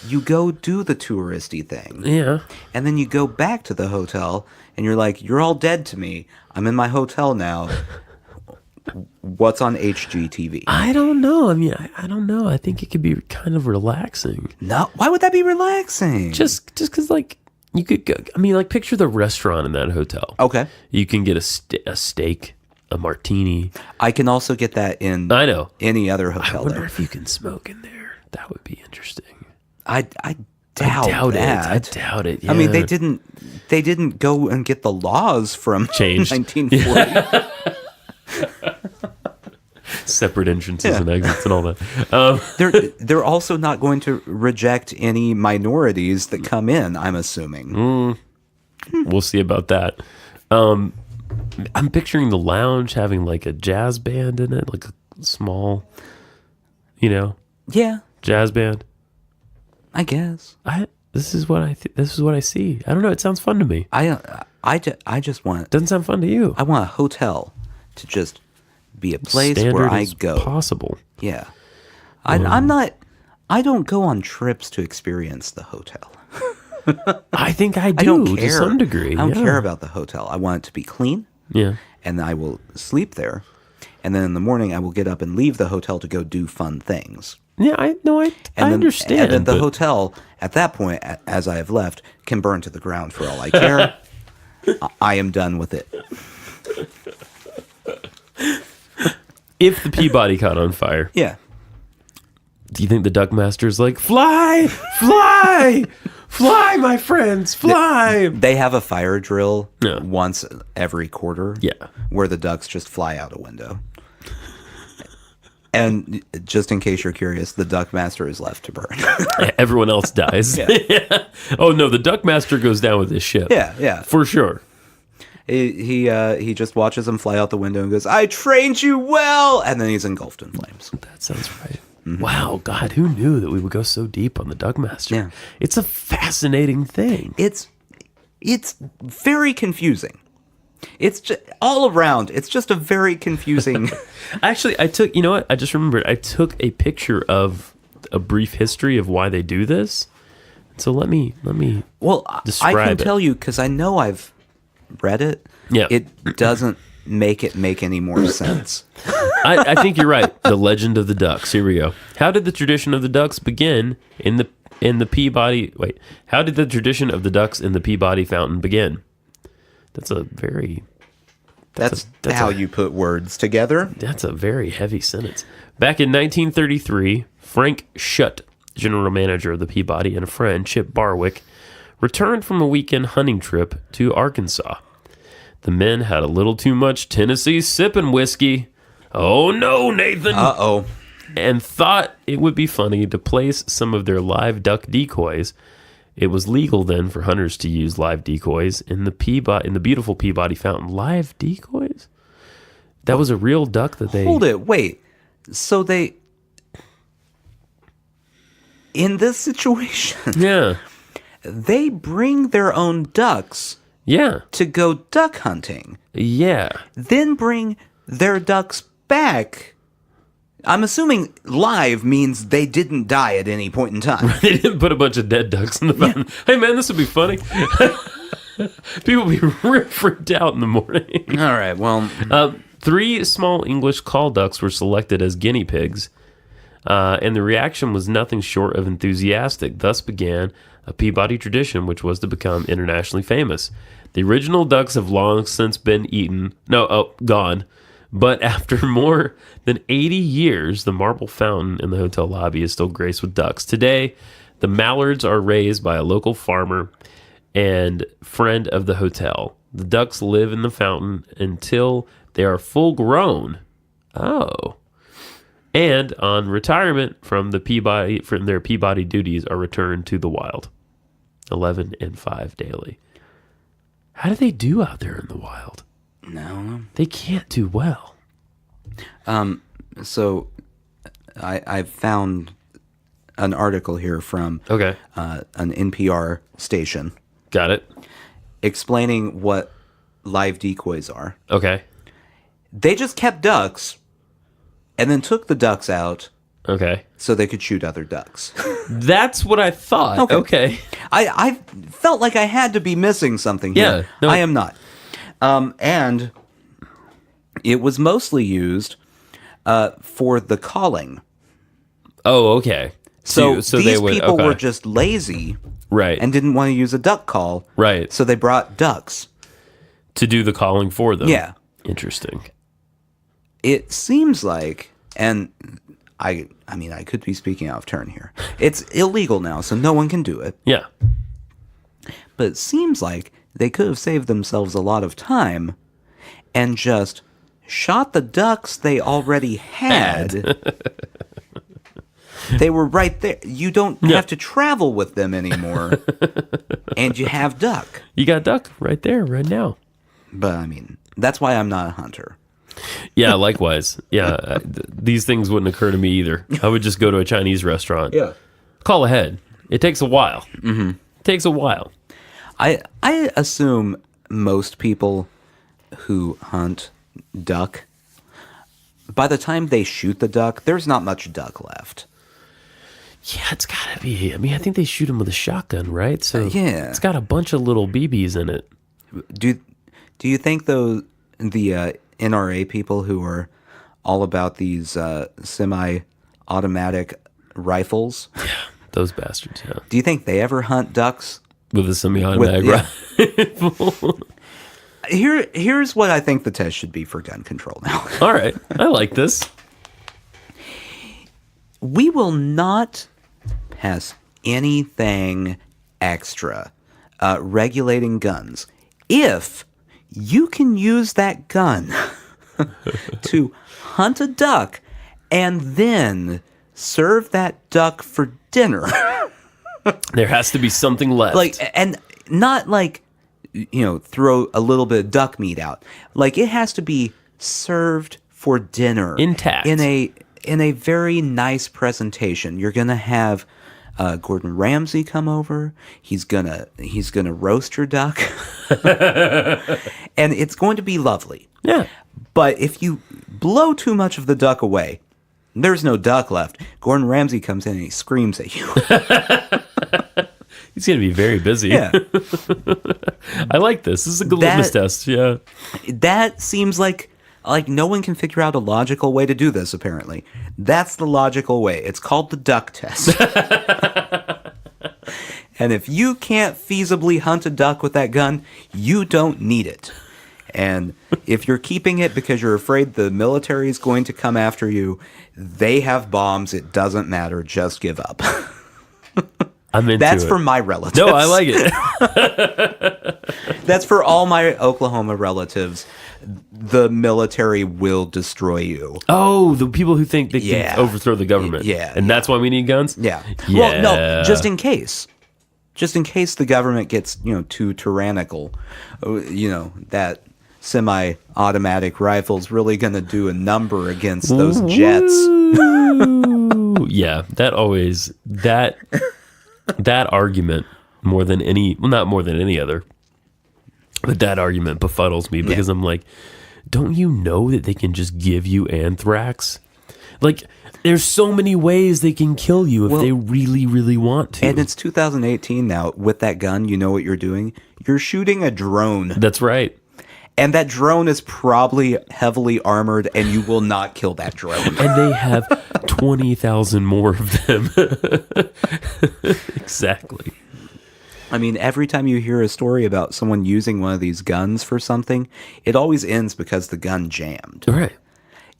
do the touristy thing. Yeah. And then you go back to the hotel and you're like, you're all dead to me. I'm in my hotel now. What's on HGTV? I don't know. I mean, I don't know. I think it could be kind of relaxing. No, why would that be relaxing? Just because, like, you could go. I mean, like, picture the restaurant in that hotel. Okay. You can get a steak, a martini. I can also get that in. I know. Any other hotel. I wonder if you can smoke in there. That would be interesting. I doubt that. I doubt it. Yeah. I mean, they didn't go and get the laws from changed 1940. Separate entrances and exits and all that. They're also not going to reject any minorities that come in, I'm assuming. We'll see about that. I'm picturing the lounge having like a jazz band in it, like a small, jazz band. I guess. This is what I see. I don't know. It sounds fun to me. I just want. Doesn't sound fun to you. I want a hotel to just be a place where I go. Possible. Yeah. I'm not. I don't go on trips to experience the hotel. I think I do I don't care. To some degree. I don't care about the hotel. I want it to be clean. Yeah. And I will sleep there. And then in the morning, I will get up and leave the hotel to go do fun things. Yeah, I understand. And then the hotel, at that point, as I have left, can burn to the ground for all I care. I am done with it. If the Peabody caught on fire, yeah. Do you think the Duckmaster's like, fly, my friends, fly? They have a fire drill once every quarter. Yeah. Where the ducks just fly out a window. And just in case you're curious, the Duckmaster is left to burn. Everyone else dies. Yeah. Oh no, the Duckmaster goes down with his ship. Yeah. For sure. He just watches them fly out the window and goes, "I trained you well," and then he's engulfed in flames. That sounds right. Mm-hmm. Wow, God, who knew that we would go so deep on the Duckmaster? Yeah. It's a fascinating thing. It's very confusing. It's just all around. It's just a very confusing. Actually, I just remembered. I took a picture of a brief history of why they do this. So let me. Well, describe I can tell you because I know I've read it. Yeah. It doesn't make any more sense. I think you're right. The legend of the ducks. Here we go. How did the tradition of the ducks begin in the Peabody? Wait. How did the tradition of the ducks in the Peabody fountain begin? That's how you put words together. That's a very heavy sentence. Back in 1933, Frank Schutt general manager of the Peabody, and a friend, Chip Barwick, returned from a weekend hunting trip to Arkansas. The men had a little too much Tennessee sipping whiskey. Oh no, Nathan! Uh-oh. And thought it would be funny to place some of their live duck decoys. It was legal then for hunters to use live decoys in the beautiful Peabody Fountain. Live decoys? That was a real duck that they... Hold it, wait. So they... In this situation, Yeah. they bring their own ducks Yeah. to go duck hunting, Yeah. then bring their ducks back. I'm assuming live means they didn't die at any point in time. They didn't put a bunch of dead ducks in the fountain. Hey, man, this would be funny. People would be real freaked out in the morning. All right, well... 3 small English call ducks were selected as guinea pigs, and the reaction was nothing short of enthusiastic. Thus began a Peabody tradition, which was to become internationally famous. The original ducks have long since been gone. But after more than 80 years, the marble fountain in the hotel lobby is still graced with ducks. Today, the mallards are raised by a local farmer and friend of the hotel. The ducks live in the fountain until they are full grown. Oh. And on retirement from their Peabody duties are returned to the wild. 11 and 5 daily. How do they do out there in the wild? No. They can't do well. So I found an article here from Okay. an NPR station Got it. explaining what live decoys are. Okay. They just kept ducks and then took the ducks out Okay. so they could shoot other ducks. That's what I thought. Okay. I felt like I had to be missing something here. Yeah, no, I am not. And it was mostly used for the calling. Oh, okay. So these these people okay. were just lazy right. and didn't want to use a duck call. Right. So they brought ducks. To do the calling for them. Yeah. Interesting. It seems like, and I mean, I could be speaking out of turn here. It's illegal now, so no one can do it. Yeah. But it seems like they could have saved themselves a lot of time and just shot the ducks they already had. They were right there. You don't have to travel with them anymore. And you have duck. You got duck right there, right now. But I mean, that's why I'm not a hunter. Yeah, likewise. Yeah, these things wouldn't occur to me either. I would just go to a Chinese restaurant. Yeah. Call ahead. It takes a while. Mm-hmm. It takes a while. I assume most people who hunt duck, by the time they shoot the duck, there's not much duck left. Yeah, it's gotta be. I mean, I think they shoot them with a shotgun, right? So yeah. it's got a bunch of little BBs in it. Do you think though the NRA people who are all about these semi-automatic rifles? Yeah, those bastards. Yeah, Do you think they ever hunt ducks? with a semi-automatic rifle. Here's what I think the test should be for gun control now. All right, I like this. We will not pass anything extra regulating guns if you can use that gun to hunt a duck and then serve that duck for dinner. There has to be something left. Like, and not like, throw a little bit of duck meat out. Like, it has to be served for dinner. Intact. In a very nice presentation. You're gonna have Gordon Ramsay come over. He's gonna roast your duck. And it's going to be lovely. Yeah. But if you blow too much of the duck away, there's no duck left. Gordon Ramsay comes in and he screams at you. He's going to be very busy. Yeah. I like this. This is a good litmus test. Yeah. That seems like no one can figure out a logical way to do this, apparently. That's the logical way. It's called the duck test. And if you can't feasibly hunt a duck with that gun, you don't need it. And if you're keeping it because you're afraid the military is going to come after you, they have bombs. It doesn't matter. Just give up. I'm into That's it. for my relatives. No, I like it. That's for all my Oklahoma relatives. The military will destroy you. Oh, the people who think they can overthrow the government. Yeah. And that's why we need guns? Yeah. Yeah. Well, no, just in case. Just in case the government gets, too tyrannical. That semi-automatic rifle's really going to do a number against those jets. Yeah, that argument more than any, well, not more than any other, but that argument befuddles me because I'm like, don't you know that they can just give you anthrax? Like, there's so many ways they can kill you if they really, really want to. And it's 2018 now. With that gun, you know what you're doing? You're shooting a drone. That's right. And that drone is probably heavily armored, and you will not kill that drone. And they have 20,000 more of them. Exactly. I mean, every time you hear a story about someone using one of these guns for something, it always ends because the gun jammed. Right.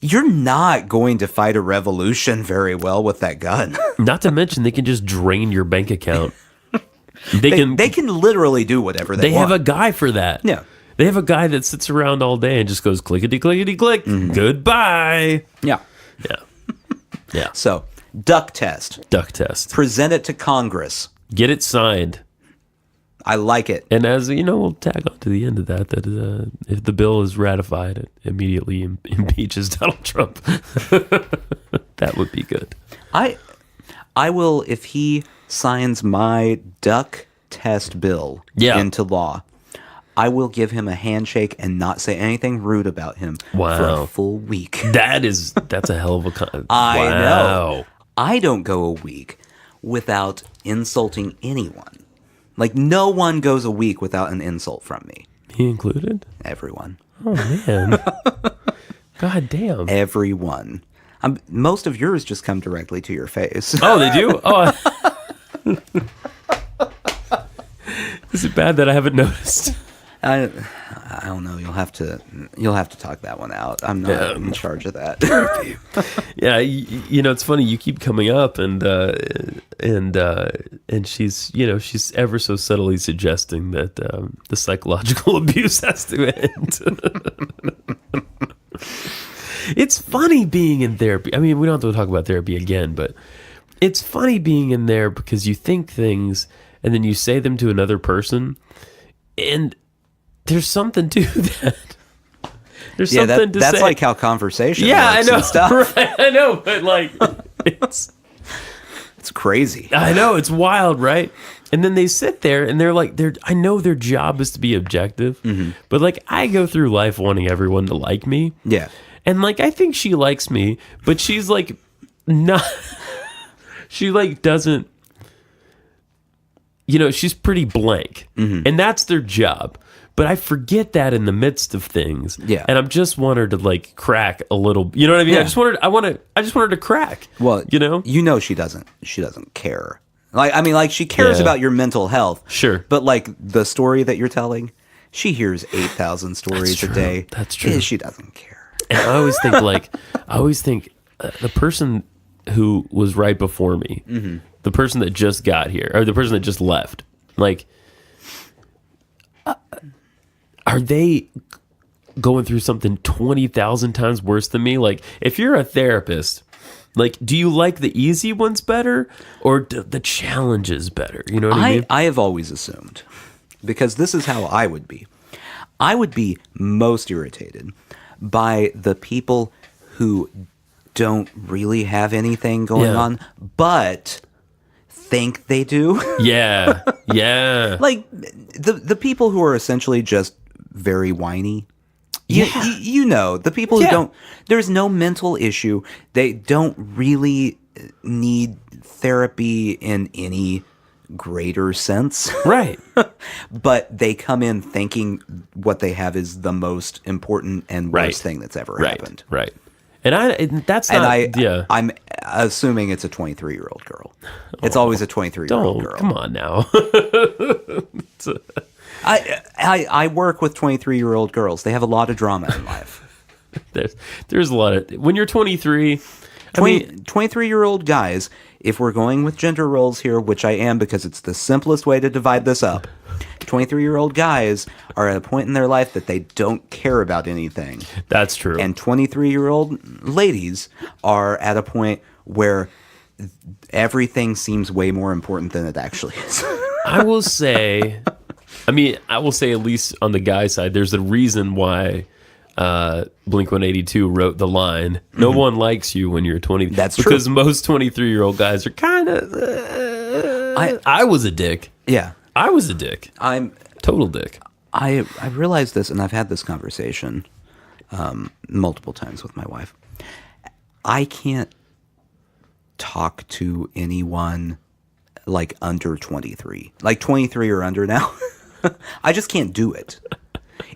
You're not going to fight a revolution very well with that gun. Not to mention, they can just drain your bank account. They can literally do whatever they want. They have a guy for that. Yeah. They have a guy that sits around all day and just goes clickety clickety click. Goodbye. Yeah. Yeah. Yeah. So, duck test. Duck test. Present it to Congress. Get it signed. I like it. And as you know, we'll tag on to the end of that if the bill is ratified, it immediately impeaches Donald Trump. That would be good. I will, if he signs my duck test bill into law, I will give him a handshake and not say anything rude about him for a full week. That's a hell of a I know. I don't go a week without insulting anyone. Like, no one goes a week without an insult from me. Me included? Everyone. Oh, man. God damn. Everyone. Most of yours just come directly to your face. Oh, they do? Oh. Is it bad that I haven't noticed? I don't know. You'll have to talk that one out. I'm not in charge of that. Yeah, it's funny. You keep coming up, and she's ever so subtly suggesting that the psychological abuse has to end. It's funny being in therapy. I mean, we don't have to talk about therapy again, but it's funny being in there because you think things and then you say them to another person, and there's something to that. There's something to say. That's like how conversation works I know. And stuff. Right, I know, but like it's crazy. I know, it's wild, right? And then they sit there and they're like, I know their job is to be objective, but like I go through life wanting everyone to like me. Yeah. And like I think she likes me, but she's like not she like doesn't she's pretty blank. And that's their job. But I forget that in the midst of things. Yeah. And I just want her to like crack a little. You know what I mean? Yeah. I just want her to crack. Well, she doesn't care. Like she cares about your mental health. Sure. But like the story that you're telling, she hears 8,000 stories a day. That's true. She doesn't care. And I always think the person who was right before me, the person that just got here, or the person that just left, like, are they going through something 20,000 times worse than me? Like, if you're a therapist, like, do you like the easy ones better or the challenges better? You know what I mean? I have always assumed, because this is how I would be. I would be most irritated by the people who don't really have anything going on, but think they do. Yeah. Yeah. Like the people who are essentially just very whiny. Yeah. The people who don't, there's no mental issue. They don't really need therapy in any greater sense. Right. But they come in thinking what they have is the most important and worst thing that's ever happened. Right. And I'm assuming it's a 23-year-old girl. It's always a 23-year-old girl. Come on now. I work with 23-year-old girls. They have a lot of drama in life. There's a lot of, when you're 23, 23-year-old guys, if we're going with gender roles here, which I am because it's the simplest way to divide this up, 23-year-old guys are at a point in their life that they don't care about anything. That's true. And 23-year-old ladies are at a point where everything seems way more important than it actually is. I will say at least on the guy side, there's a reason why Blink-182 wrote the line, "No one likes you when you're 20." That's true. Because most 23-year-old guys are kind of... I was a dick. Yeah. I was a dick. I'm Total dick. I realized this, and I've had this conversation multiple times with my wife. I can't talk to anyone like under 23, like 23 or under now. I just can't do it.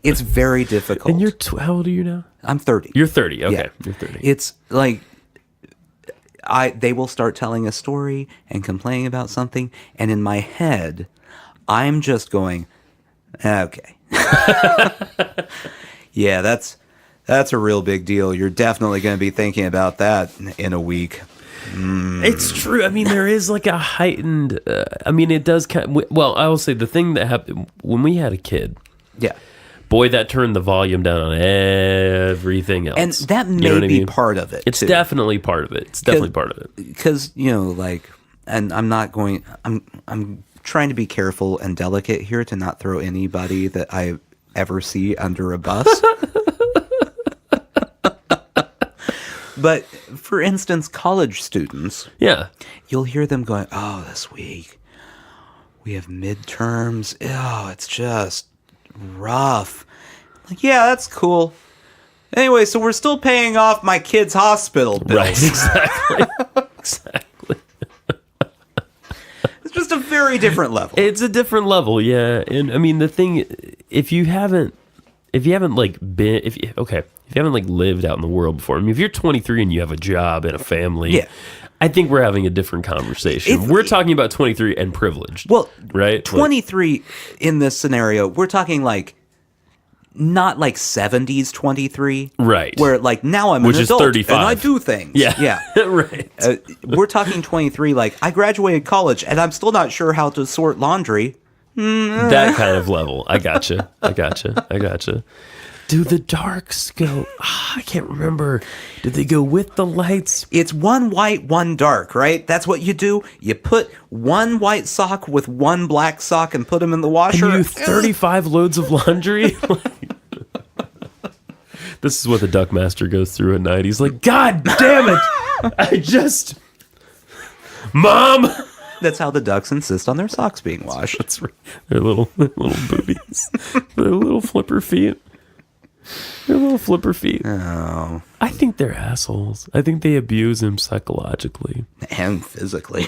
It's very difficult. And you're how old are you now? I'm 30. You're 30. Okay, Yeah. you're 30. It's like they will start telling a story and complaining about something, and in my head, I'm just going, okay. Yeah, that's a real big deal. You're definitely going to be thinking about that in a week. It's true. I mean, there is like a heightened. It does kind of, well, I will say the thing that happened when we had a kid. Yeah. Boy, that turned the volume down on everything else. And that may be part of it. It's too. definitely part of it. It's definitely part of it. Because, and I'm trying to be careful and delicate here to not throw anybody that I ever see under a bus. But for instance, college students, Yeah. you'll hear them going, "Oh, this week we have midterms. Oh, it's just rough." Like, yeah, that's cool. Anyway, so we're still paying off my kid's hospital bills. Right. Exactly. Exactly. It's just a very different level. It's a different level, yeah. And I mean, the thing, if you haven't like lived out in the world before, I mean, if you're 23 and you have a job and a family, Yeah. I think we're having a different conversation. We're talking about 23 and privileged. Well, right? 23 in this scenario, we're talking like not like 70s 23, Right. Where like now I'm Which an is adult 35. and I do things. Yeah. Right. We're talking 23 like I graduated college and I'm still not sure how to sort laundry. That kind of level. I gotcha. Do the darks go? I can't remember. Did they go with the lights? It's one white, one dark, right? That's what you do. You put one white sock with one black sock and put them in the washer. And you 35 loads of laundry? This is what the duck master goes through at night. He's like, God damn it! Mom! That's how the ducks insist on their socks being washed. That's right. Their little boobies. Their little flipper feet. Oh. I think they're assholes. I think they abuse him psychologically. And physically.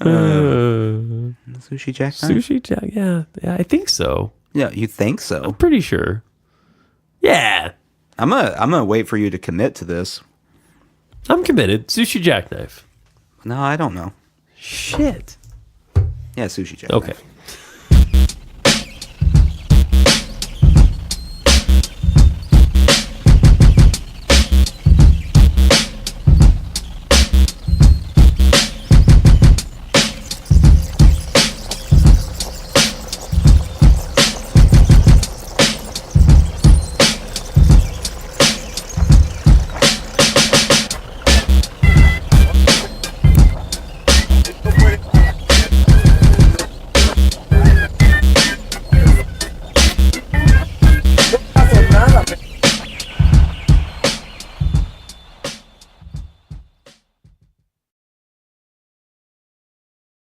Sushi Jack knife? Sushi Jack, yeah, I think so. Yeah, you think so? Pretty sure. Yeah. I'm gonna wait for you to commit to this. I'm committed. Sushi jackknife. No, I don't know. Shit. Yeah, sushi jackknife. Okay.